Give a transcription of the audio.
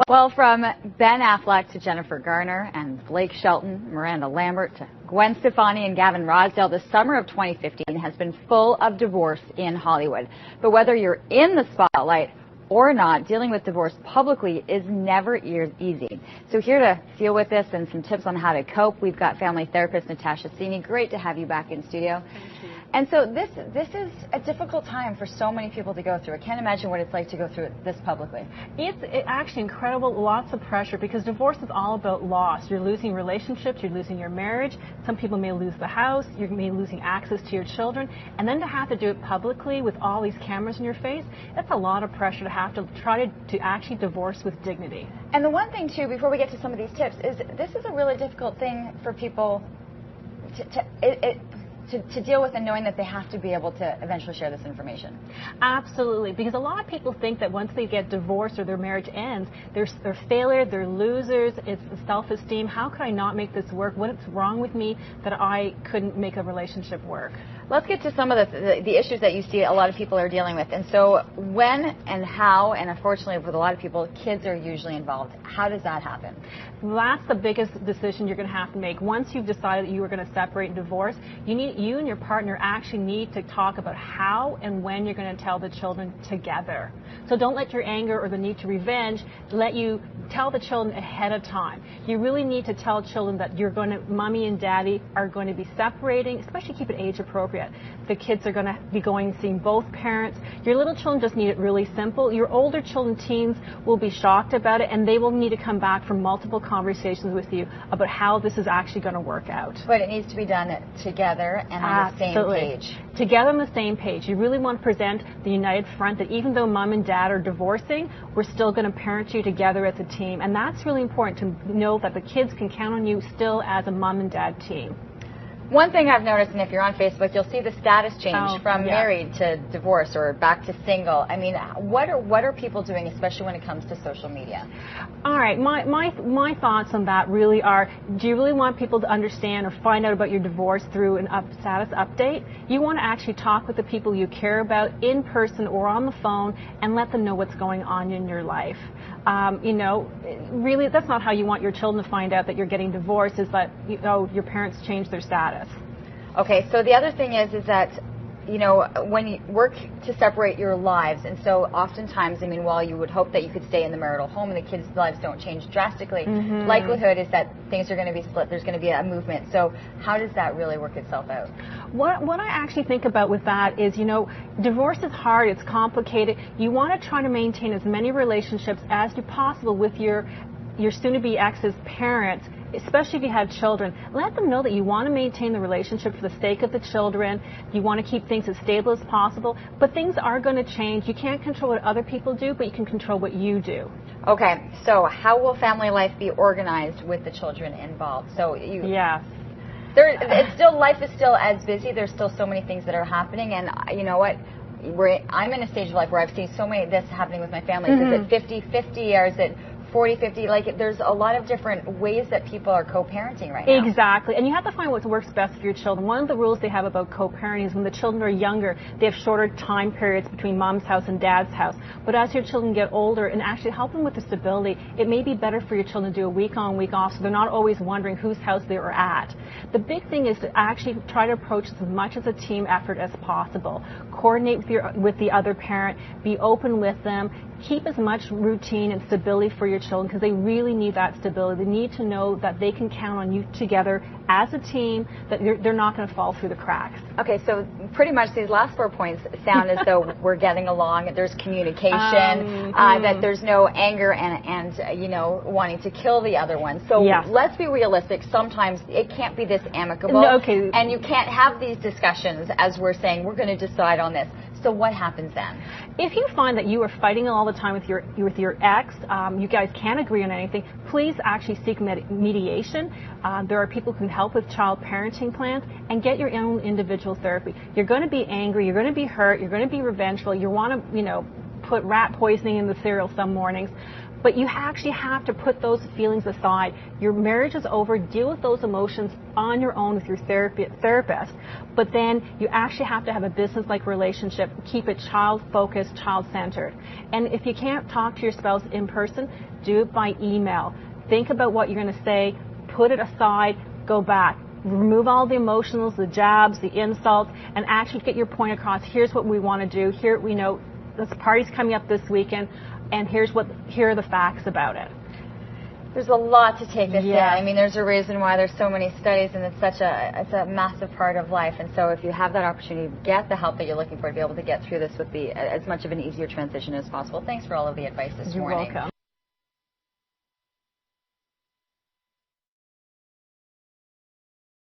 Well, from Ben Affleck to Jennifer Garner and Blake Shelton, Miranda Lambert to Gwen Stefani and Gavin Rossdale, the summer of 2015 has been full of divorce in Hollywood. But whether you're in the spotlight or not, dealing with divorce publicly is never easy. So here to deal with this and some tips on how to cope, we've got family therapist Nataxja Cini. Great to have you back in studio. Thank you. And so this is a difficult time for so many people to go through. I can't imagine what it's like to go through this publicly. It's actually incredible, lots of pressure, because divorce is all about loss. You're losing relationships, you're losing your marriage. Some people may lose the house, you may be losing access to your children. And then to have to do it publicly with all these cameras in your face, that's a lot of pressure to have to try to actually divorce with dignity. And the one thing, too, before we get to some of these tips, is this is a really difficult thing for people to deal with, and knowing that they have to be able to eventually share this information. Absolutely, because a lot of people think that once they get divorced or their marriage ends, they're failure, they're losers, it's self-esteem. How could I not make this work? What's wrong with me that I couldn't make a relationship work? Let's get to some of the issues that you see a lot of people are dealing with. And so when and how, and unfortunately with a lot of people, kids are usually involved. How does that happen? That's the biggest decision you're going to have to make. Once you've decided that you are going to separate and divorce, you and your partner actually need to talk about how and when you're going to tell the children together. So don't let your anger or the need to revenge let you tell the children ahead of time. You really need to tell children that mommy and daddy are going to be separating, especially keep it age appropriate. The kids are going to be seeing both parents. Your little children just need it really simple. Your older children, teens, will be shocked about it, and they will need to come back for multiple conversations with you about how this is actually going to work out. But it needs to be done together and on the same page. Together on the same page. You really want to present the united front that even though mom and dad are divorcing, we're still going to parent you together as a team. And that's really important to know that the kids can count on you still as a mom and dad team. One thing I've noticed, and if you're on Facebook, you'll see the status change from married to divorce or back to single. I mean, what are people doing, especially when it comes to social media? All right, my thoughts on that really are, do you really want people to understand or find out about your divorce through an status update? You want to actually talk with the people you care about in person or on the phone and let them know what's going on in your life. Really, that's not how you want your children to find out that you're getting divorced, is that your parents changed their status. Okay, so the other thing is that, when you work to separate your lives, and so oftentimes, I mean, while you would hope that you could stay in the marital home and the kids' lives don't change drastically, likelihood is that things are going to be split. There's going to be a movement. So how does that really work itself out? What I actually think about with that is, divorce is hard. It's complicated. You want to try to maintain as many relationships as you possible with your soon-to-be ex's parents, especially if you have children. Let them know that you want to maintain the relationship for the sake of the children. You want to keep things as stable as possible, but things are going to change. You can't control what other people do, but you can control what you do. Okay, so how will family life be organized with the children involved? So Yes. Life is still as busy. There's still so many things that are happening, and you know what? I'm in a stage of life where I've seen so many of this happening with my family. Is it 50-50 or is it 40-50, like there's a lot of different ways that people are co-parenting right now. Exactly, and you have to find what works best for your children. One of the rules they have about co-parenting is when the children are younger, they have shorter time periods between mom's house and dad's house. But as your children get older, and actually help them with the stability, it may be better for your children to do a week on, week off, so they're not always wondering whose house they are at. The big thing is to actually try to approach this as much as a team effort as possible. Coordinate with the other parent, be open with them, keep as much routine and stability for your children, because they really need that stability. They need to know that they can count on you together as a team, that they're not going to fall through the cracks. Okay, so pretty much these last 4 points sound as though we're getting along, there's communication, that there's no anger and wanting to kill the other one. So let's be realistic. Sometimes it can't be this amicable, and you can't have these discussions as we're saying, we're going to decide on this. So what happens then? If you find that you are fighting all the time with your ex, you guys can't agree on anything, please actually seek mediation. There are people who can help with child parenting plans, and get your own individual therapy. You're going to be angry, you're going to be hurt, you're going to be revengeful, you want to, put rat poisoning in the cereal some mornings. But you actually have to put those feelings aside. Your marriage is over. Deal with those emotions on your own with your therapist. But then you actually have to have a business-like relationship. Keep it child-focused, child-centered. And if you can't talk to your spouse in person, do it by email. Think about what you're going to say. Put it aside. Go back. Remove all the emotions, the jabs, the insults, and actually get your point across. Here's what we want to do. Here, we know this party's coming up this weekend, and here are the facts about it. There's a lot to take this in. I mean, there's a reason why there's so many studies, and it's a massive part of life. And so if you have that opportunity, get the help that you're looking for to be able to get through this with as much of an easier transition as possible. Thanks for all of the advice this morning. You're welcome.